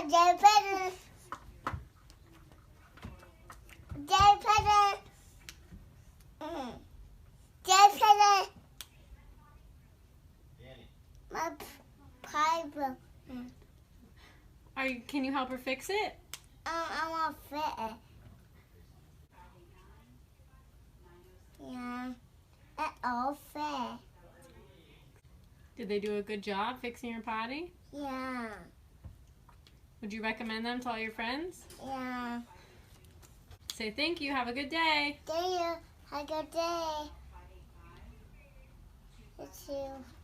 Jay my pie broke. Can you help her fix it? I want to fit it. Yeah, it all fit. Did they do a good job fixing your potty? Yeah. Would you recommend them to all your friends? Yeah. Say thank you. Have a good day. Thank you. Have a good day. You too.